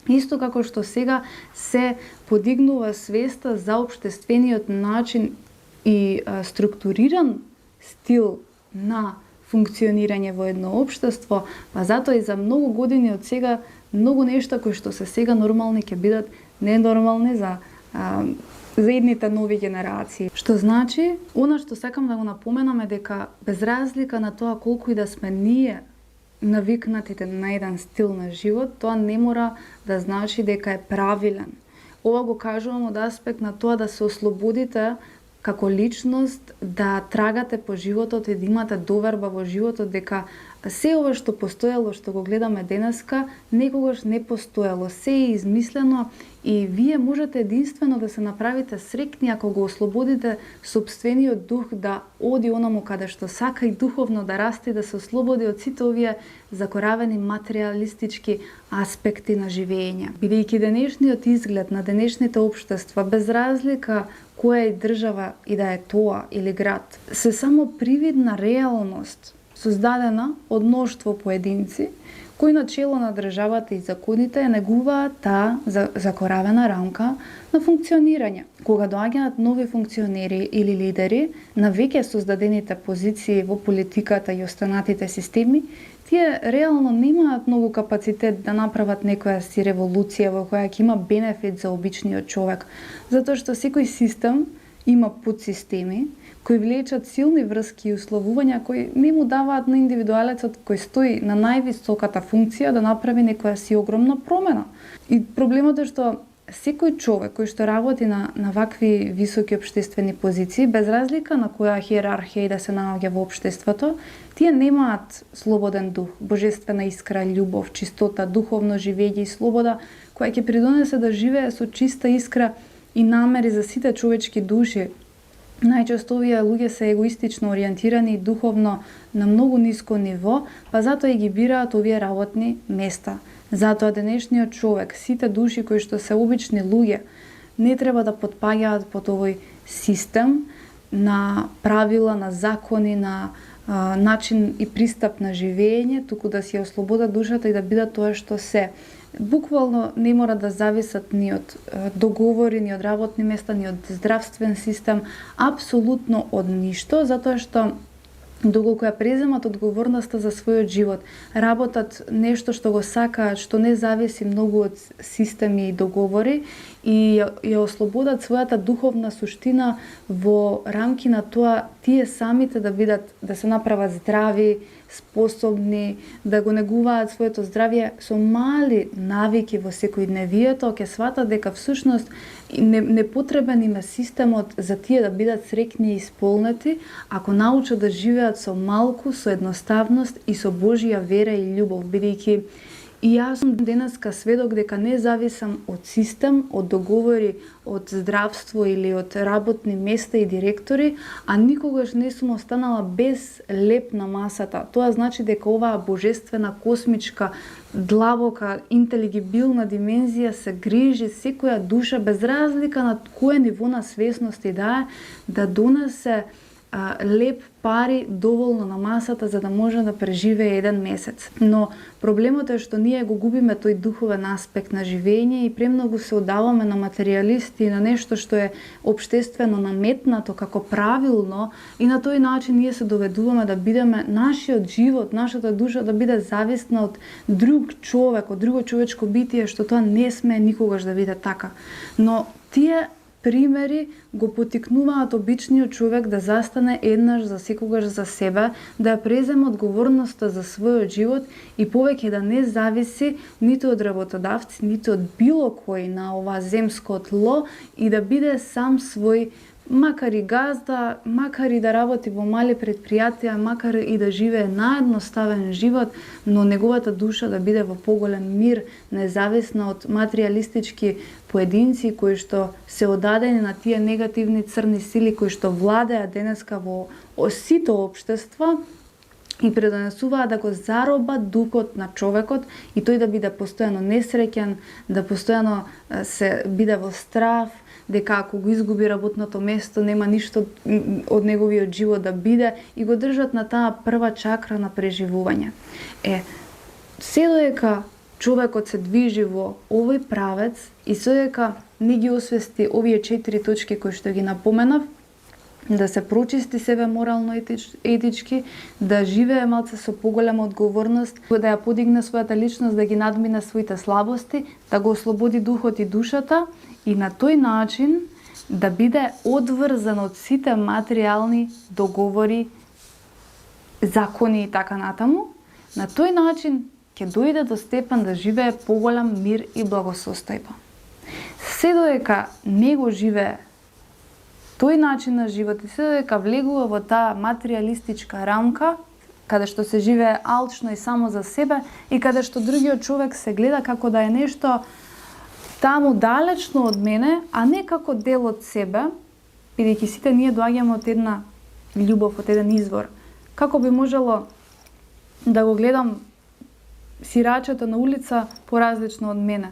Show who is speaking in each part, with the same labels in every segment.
Speaker 1: Исто како што сега се подигнува свеста за општествениот начин и структуриран стил на функционирање во едно општество, па затоа и за многу години од сега многу нешта кои што се сега нормални ќе бидат ненормални за едните нови генерации. Што значи, она што сакам да го напоменам е дека без разлика на тоа колку и да сме ние навикнатите на еден стил на живот, тоа не мора да значи дека е правилен. Ова го кажувам од аспект на тоа да се ослободите како личност, да трагате по животот и да имате доверба во животот дека се ова што постоело, што го гледаме денеска, некогаш не постоело, се е измислено и вие можете единствено да се направите среќни ако го ослободите сопствениот дух да оди онаму каде што сака и духовно да расте, да се ослободи од сите овие закоравени материјалистички аспекти на живење. Бидејќи денешниот изглед на денешните општества, без разлика која е држава и да е тоа или град, се само привидна реалност создадена од мноштво поединци кои начело на државата и законите ја негуваат таа закоравена рамка на функционирање. Кога доаѓаат нови функционери или лидери на веќе создадените позиции во политиката и останатите системи, тие реално немаат многу капацитет да направат некоја си револуција во која ќе има бенефит за обичниот човек, затоа што секој систем има подсистеми кои влечат силни врски и условувања кои не му даваат на индивидуалецот кој стои на највисоката функција да направи некоја си огромна промена. И проблемот е што секој човек кој што работи на вакви високи општествени позиции, без разлика на која хиерархија и да се наоѓа во општеството, тие немаат слободен дух, божествена искра, љубов, чистота, духовно живење и слобода, која ќе придонесе да живее со чиста искра и намери за сите човечки души. Најчесто овие луѓе се егоистично ориентирани и духовно на многу ниско ниво, па затоа и ги бираат овие работни места. Затоа денешниот човек, сите души кои што се обични луѓе, не треба да потпаѓаат под овој систем на правила, на закони, на начин и пристап на живење, туку да си ослободат душата и да бидат тоа што се. Буквално не мора да зависат ни од договори, ни од работни места, ни од здравствен систем, апсолутно од ништо, затоа што доколку ја преземат одговорноста за својот живот, работат нешто што го сакаат, што не зависи многу од системи и договори и ја ослободат својата духовна суштина во рамки на тоа тие самите да се направат здрави, способни, да го негуваат своето здравје со мали навики во секојдневието, ќе сватат дека всушност непотребен им е системот за тие да бидат среќни и исполнети, ако научат да живеат со малку, со едноставност и со Божја вера и љубов, бидејќи и јас сум денеска сведок дека не зависам од систем, од договори, од здравство или од работни места и директори, а никогаш не сум останала без леп на масата. Тоа значи дека оваа божествена, космичка, длабока, интелигибилна димензија се грижи секоја душа без разлика на кое ниво на свесност и да донесе леп пари доволно на масата за да може да преживее еден месец. Но проблемот е што ние го губиме тој духовен аспект на живење и премногу се оддаваме на материјалисти и на нешто што е општествено наметнато како правилно и на тој начин ние се доведуваме да бидеме нашиот живот, нашата душа да биде зависна од друг човек, од друго човечко битие, што тоа не сме никогаш да биде така. Но тие примери го потикнуваат обичниот човек да застане еднаш за секогаш за себе, да ја преземе одговорноста за својот живот и повеќе да не зависи ниту од работодавци, ниту од било кој на ова земско тло и да биде сам свој, макар и газда, макар и да работи во мали предпријатија, макар и да живее наедноставен живот, но неговата душа да биде во поголем мир, независна од материјалистички поединци кои што се одадени на тие негативни црни сили кои што владеат денеска во сите општества и предонесуваат да го заробат духот на човекот и тој да биде постојано несреќен, да постојано се биде во страф, дека ако го изгуби работното место нема ништо од неговиот живот да биде и го држат на таа прва чакра на преживување. Се додека човекот се движи во овој правец и содека не ги освести овие 4 точки кои што ги напоменав, да се прочисти себе морално етички, да живее малце со поголема одговорност, да ја подигне својата личност, да ги надмине своите слабости, да го ослободи духот и душата и на тој начин да биде одврзан од сите материјални договори, закони и така натаму. На тој начин ќе дојде до степен да живее поголем мир и благосостојба. Се додека не го живее тој начин на живот и се додека влегува во таа материјалистичка рамка, каде што се живее алчно и само за себе и каде што другиот човек се гледа како да е нешто таму далечно од мене, а не како дел од себе, бидејќи сите ние доаѓаме од една љубов, од еден извор. Како би можело да го гледам сирачето на улица поразлично од мене?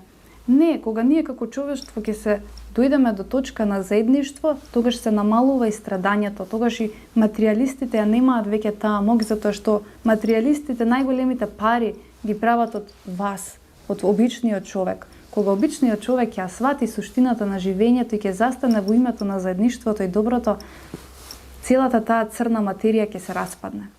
Speaker 1: Не, кога ние како човештво ќе се дојдеме до точка на заедништво, тогаш се намалува и страдањето, тогаш и материјалистите ја немаат веќе таа моќ, затоа што материјалистите најголемите пари ги прават од вас, од обичниот човек. Кога обичниот човек ја свати суштината на живењето и ќе застане во името на заедништвото и доброто, целата таа црна материја ќе се распадне.